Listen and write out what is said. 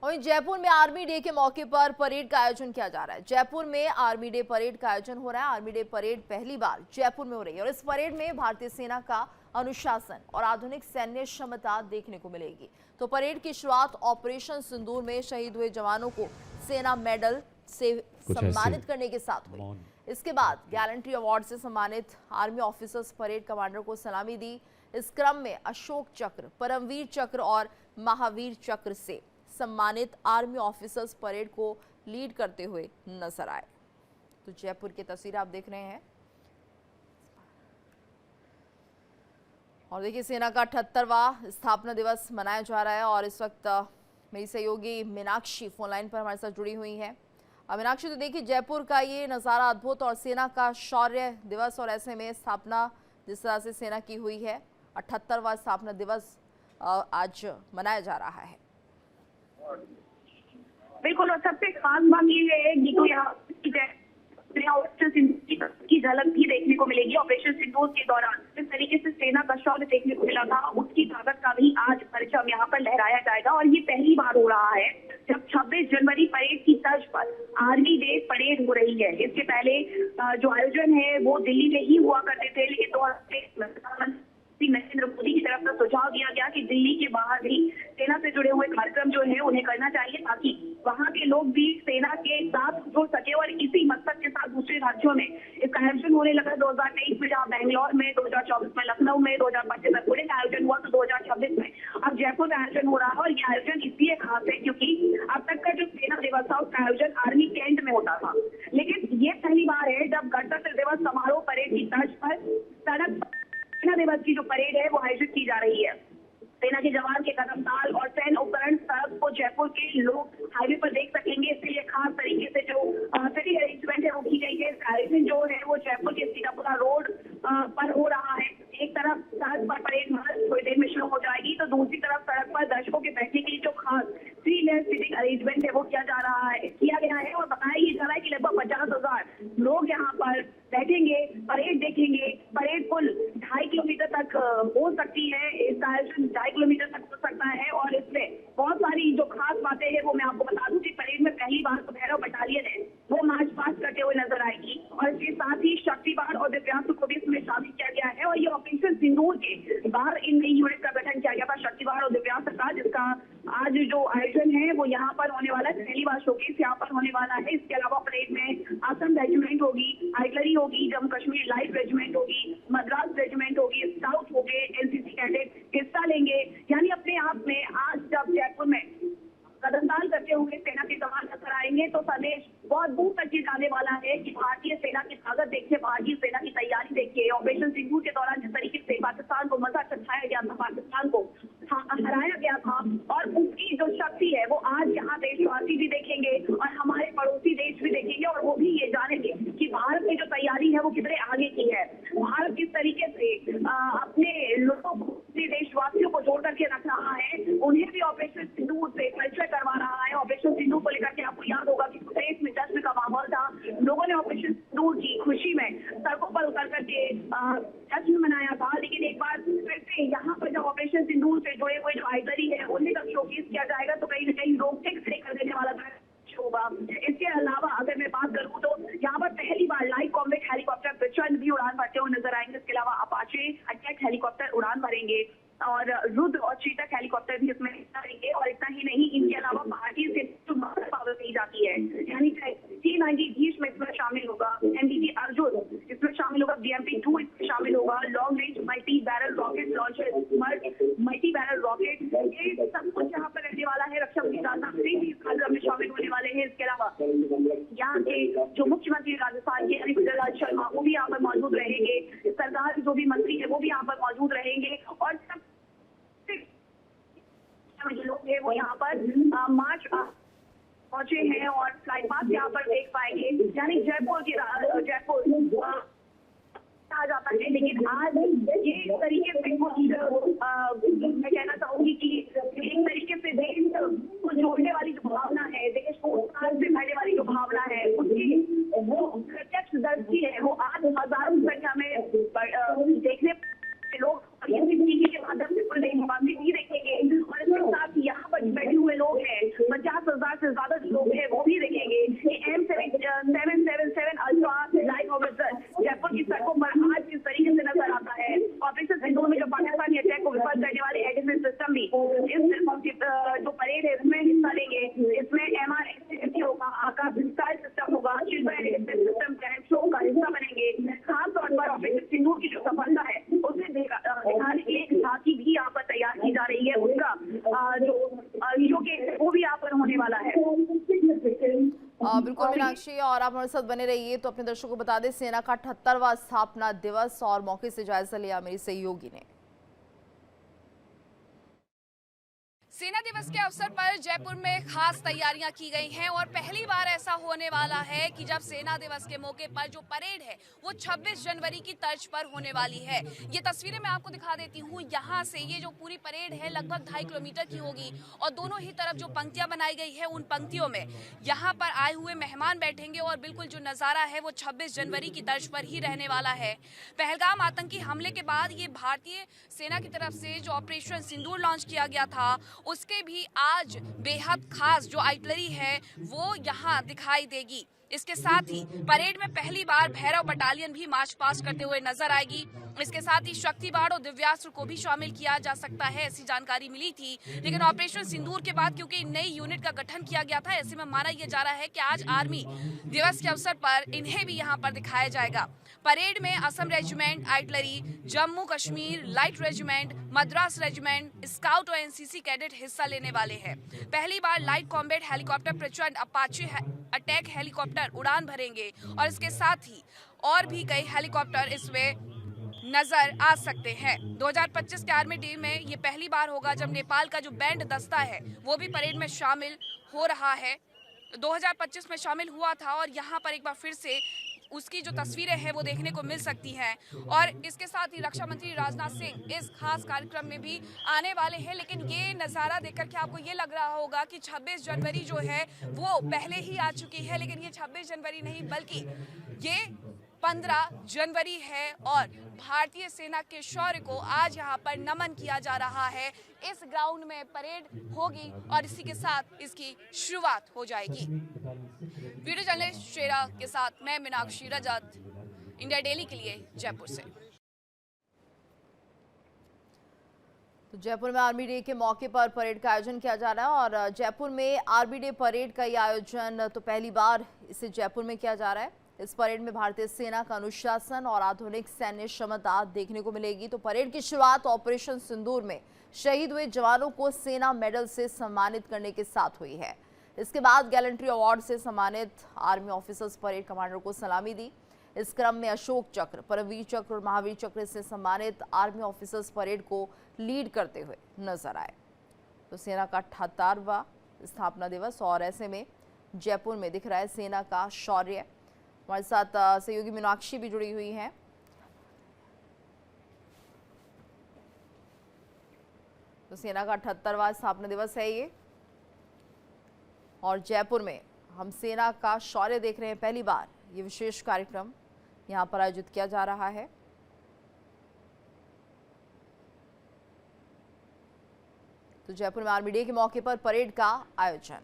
वहीं जयपुर में army day के मौके पर परेड का आयोजन किया जा रहा है। जयपुर में आर्मी डे परेड का आयोजन हो रहा है। आर्मी डे परेड पहली बार जयपुर में हो रही है और इस परेड में भारतीय सेना का अनुशासन और आधुनिक सैन्य क्षमता देखने को मिलेगी। तो परेड की शुरुआत ऑपरेशन सिंदूर में शहीद हुए जवानों को सेना मेडल से सम्मानित करने के साथ हुई। इसके बाद गैलेंट्री अवार्ड से सम्मानित आर्मी ऑफिसर्स परेड कमांडर को सलामी दी। इस क्रम में अशोक चक्र, परमवीर चक्र और महावीर चक्र से सम्मानित आर्मी ऑफिसर्स परेड को लीड करते हुए नजर आए। तो जयपुर की तस्वीरें आप देख रहे हैं और देखिए सेना का 78वां स्थापना दिवस मनाया जा रहा है और इस वक्त मेरी सहयोगी मीनाक्षी फोन लाइन पर हमारे साथ जुड़ी हुई हैं। मीनाक्षी, तो देखिए जयपुर का ये नज़ारा अद्भुत और सेना का शौर्य दिवस और ऐसे में स्थापना जिस तरह से सेना की हुई है, 78वां स्थापना दिवस आज मनाया जा रहा है। बिल्कुल, और सबसे खास बात ये है कि तो यहाँ की झलक भी देखने को मिलेगी। ऑपरेशन सिंदूर के दौरान जिस तरीके से सेना का शौर्य देखने को मिला था, उसकी ताकत का भी आज परचम यहाँ पर लहराया जाएगा। और ये पहली बार हो रहा है जब 26 जनवरी परेड की तर्ज पर आर्मी डे परेड हो रही है। इसके पहले जो आयोजन है वो दिल्ली में ही हुआ करते थे, लेकिन नरेंद्र मोदी की तरफ से सुझाव दिया गया कि दिल्ली के बाहर भी सेना से जुड़े हुए कार्यक्रम जो है उन्हें करना चाहिए, ताकि वहां के लोग भी सेना के साथ जुड़ सके। और इसी मकसद के साथ दूसरे राज्यों में इसका आयोजन होने लगा 2023 में, जहाँ बैंगलोर में, 2024 में लखनऊ में, 2025 में पुणे में आयोजन हुआ, तो 2026 में अब जयपुर में आयोजन हो रहा है। और ये आयोजन इसलिए खास है क्योंकि अब तक का जो सेना दिवस था उसका आयोजन आर्मी कैंट में होता था, लेकिन ये पहली बार है जब गणतंत्र दिवस समारोह परेड की तर्ज पर सड़क सेना दिवस की जो परेड है वो आयोजित की जा रही है। सेना के जवान के कदम ताल और सैन्य उपकरण सड़क को जयपुर के लोग हाईवे पर देख सकेंगे। इसके लिए खास तरीके से जो सिटी अरेंजमेंट है वो की गई है। आयोजन जो है वो जयपुर के सीतापुरा रोड पर हो रहा है। एक तरफ सड़क पर परेड थोड़ी देर में शुरू हो जाएगी, तो दूसरी तरफ सड़क पर दर्शकों के बैठने के लिए जो खास 3 लेयर सीटिंग अरेंजमेंट है वो किया गया है। और बताया ये जा रहा है कि लगभग 50,000 लोग यहाँ पर बैठेंगे, परेड देखेंगे। परेड कुल 2.5 किलोमीटर तक हो सकती है। इसका आयोजन 2.5 किलोमीटर तक हो सकता है और इसमें बहुत सारी जो खास बातें हैं वो मैं आपको बता दूं कि परेड में पहली बार तो भैरव बटालियन है वो मार्च पास्ट करते हुए नजर आएगी और इसके साथ ही शक्तिवार और दिव्यांग को भी इसमें शामिल किया गया है। और ये ऑपरेशन सिंदूर के बाहर इन नई यूनिट का गठन किया गया था, शक्तिवार और दिव्यांग का, जिसका आज जो आयोजन है वो यहाँ पर होने वाला है। पहली बार शोकेस यहाँ पर होने वाला है। इसके अलावा परेड में असम रेजिमेंट होगी, आर्टिलरी होगी, जम्मू कश्मीर लाइट रेजिमेंट होगी, मद्रास रेजिमेंट होगी, स्काउट हो गए, एनसीसी कैडेट हिस्सा लेंगे। यानी अपने आप में आज जब जयपुर में कदमताल करते हुए सेना के जवान नजर आएंगे तो संदेश बहुत दूर तक ये जाने वाला है कि भारतीय सेना की ताकत देखिए, भारतीय सेना की तैयारी देखिए। ऑपरेशन सिंदूर के दौरान जिस तरीके से पाकिस्तान को मजा चखाया गया था, पाकिस्तान को हराया गया था, और उसकी जो शक्ति है वो आज यहाँ देशवासी भी देखेंगे और हमारे पड़ोसी देश भी देखेंगे और वो भी ये जानेंगे कि भारत की जो तैयारी है वो कितने आगे की है। भारत किस तरीके से अपने लोगों को, देशवासियों को जोड़ करके रख रहा है, उन्हें भी ऑपरेशन सिंदूर से परिचय करवा रहा है। ऑपरेशन सिंदूर को लेकर के आपको याद होगा कि देश में जश्न का माहौल था। लोगों ने ऑपरेशन सिंदूर की खुशी में सड़कों पर उतर करके जश्न मनाया था। लेकिन एक बार फिर से यहाँ पर जब ऑपरेशन सिंदूर से जुड़े हुए जो आइटरी है उन्हें जब शोकेस किया जाएगा तो कहीं न कहीं रोकटे खड़े कर देने वाला होगा। इसके अलावा अगर मैं बात करूं तो यहाँ पर पहली बार लाइट कॉम्बैट हेलीकॉप्टर प्रचंड भी उड़ान भरते हुए नजर आएंगे। इसके अलावा अपाचे अटैक हेलीकॉप्टर उड़ान भरेंगे और रुद्र और चीतक हेलीकॉप्टर भी इसमें हिस्सा लेंगे। और इतना ही नहीं, इनके अलावा भारतीय सेना पावर दी जाती है, यानी T-90 भीष्म इसमें शामिल होगा, MBT अर्जुन इसमें शामिल होगा, BMP-2 इसमें शामिल होगा, long range multi barrel rocket launcher, multi barrel rocket, ये सब कुछ यहाँ पर रहने वाला है। रक्षा मंत्री राजनाथ सिंह भी इस कार्यक्रम में शामिल होने वाले हैं। इसके अलावा यहाँ के जो मुख्यमंत्री राजस्थान के हरिभद्र शर्मा वो भी यहाँ पर मौजूद रहेंगे। सरकार के जो भी मंत्री है वो भी यहाँ पर मौजूद रहेंगे और सब जो लोग हैं वो यहाँ पर मार्च पहुंचे हैं और फ्लाइट पास यहाँ पर देख पाएंगे। यानी जयपुर कहा जाता है, लेकिन आज ये तरीके से मैं कहना चाहूंगी कि एक तरीके से देश को जोड़ने वाली जो भावना है, देश को उत्साह से भरने वाली जो भावना है, उसकी वो प्रत्यक्ष दर्शी है, वो आज हजारों संख्या में देखने लोग टीवी के माध्यम से पूरे देशवासी भी देखेंगे। और इसके साथ यहाँ पर बैठे हुए लोग हैं, 50 50,000 से ज्यादा लोग हैं वो भी देखेंगे। M777 ultra light officer Jaipur की सड़कों पर आज किस तरीके से नजर आता है। ऑपरेशन सिंदूर में जो पाकिस्तानी अटैक को विफल करने वाले एयर डिफेंस सिस्टम भी इस जो परेड है इसमें हिस्सा लेंगे। इसमें MRST होगा, आकाश मिसाइल सिस्टम होगा, सिस्टम शो का हिस्सा बनेंगे। खासतौर पर ऑपरेशन सिंदूर की जो सफलता है उसे दिखाने के लिए एक झांकी भी यहाँ पर तैयार की जा रही है। उसका जो कि वो भी यहाँ पर होने वाला है। बिल्कुल मीनाक्षी, और आप हमारे साथ बने रहिए। तो अपने दर्शकों को बता दें, सेना का 78वां स्थापना दिवस और मौके से जायजा लिया मेरी सहयोगी ने। सेना दिवस के अवसर पर जयपुर में खास तैयारियां की गई हैं और पहली बार ऐसा होने वाला है कि जब सेना दिवस के मौके पर जो परेड है वो 26 जनवरी की तर्ज पर होने वाली है। ये तस्वीरें मैं आपको दिखा देती हूँ। यहाँ से ये जो पूरी परेड है लगभग 2.5 किलोमीटर की होगी और दोनों ही तरफ जो पंक्तियां बनाई गई है उन पंक्तियों में यहाँ पर आए हुए मेहमान बैठेंगे और बिल्कुल जो नज़ारा है वो 26 जनवरी की तर्ज पर ही रहने वाला है। पहलगाम आतंकी हमले के बाद ये भारतीय सेना की तरफ से जो ऑपरेशन सिंदूर लॉन्च किया गया था उसके भी आज बेहद खास जो आर्टिलरी है वो यहाँ दिखाई देगी। इसके साथ ही परेड में पहली बार भैरव बटालियन भी मार्च पास्ट करते हुए नजर आएगी। इसके साथ ही शक्ति बाढ़ और दिव्यास्त्र को भी शामिल किया जा सकता है, ऐसी जानकारी मिली थी। लेकिन ऑपरेशन सिंदूर के बाद क्योंकि नई यूनिट का गठन किया गया था, ऐसे में माना यह जा रहा है कि आज आर्मी दिवस के अवसर पर इन्हें भी यहाँ पर दिखाया जाएगा। परेड में Assam regiment artillery, Jammu Kashmir light regiment, Madras regiment, scout और एनसीसी कैडेट हिस्सा लेने वाले हैं। पहली बार लाइट कॉम्बैट हेलीकॉप्टर प्रचंड अपाचे अटैक हेलीकॉप्टर उड़ान भरेंगे और इसके साथ ही और भी कई हेलीकॉप्टर इसमें नजर आ सकते हैं। 2025 के आर्मी डे में ये पहली बार होगा जब नेपाल का जो बैंड दस्ता है वो भी परेड में शामिल हो रहा है। 2025 में शामिल हुआ था और यहाँ पर एक बार फिर से उसकी जो तस्वीरें हैं वो देखने को मिल सकती हैं। और इसके साथ ही रक्षा मंत्री राजनाथ सिंह इस खास कार्यक्रम में भी आने वाले हैं। लेकिन ये नज़ारा देख करके आपको ये लग रहा होगा कि 26 जनवरी जो है वो पहले ही आ चुकी है, लेकिन ये 26 जनवरी नहीं बल्कि ये 15 जनवरी है और भारतीय सेना के शौर्य को आज यहाँ पर नमन किया जा रहा है। इस ग्राउंड में परेड होगी और इसी के साथ इसकी शुरुआत हो जाएगी। वीडियो जर्नलिस्ट शेरा के साथ मैं मीनाक्षी रजत, इंडिया डेली के लिए जयपुर से। तो जयपुर में आर्मी डे के मौके पर परेड का आयोजन किया जा रहा है और जयपुर में आर्मी डे परेड का ये आयोजन तो पहली बार इसे जयपुर में किया जा रहा है। इस परेड में भारतीय सेना का अनुशासन और आधुनिक सैन्य क्षमता देखने को मिलेगी। तो परेड की शुरुआत ऑपरेशन सिंदूर में शहीद हुए जवानों को सेना मेडल से सम्मानित करने के साथ हुई है। इसके बाद गैलेंट्री अवार्ड से सम्मानित आर्मी ऑफिसर्स परेड कमांडर को सलामी दी। इस क्रम में अशोक चक्र, परमवीर चक्र और महावीर चक्र से सम्मानित आर्मी ऑफिसर्स परेड को लीड करते हुए नजर आए। तो सेना का 78वां स्थापना दिवस और ऐसे में जयपुर में दिख रहा है सेना का शौर्य। हमारे साथ सहयोगी मीनाक्षी भी जुड़ी हुई हैं। तो सेना का 78वां स्थापना दिवस है ये और जयपुर में हम सेना का शौर्य देख रहे हैं। पहली बार ये विशेष कार्यक्रम यहां पर आयोजित किया जा रहा है। तो जयपुर में आर्मी डे के मौके पर परेड का आयोजन।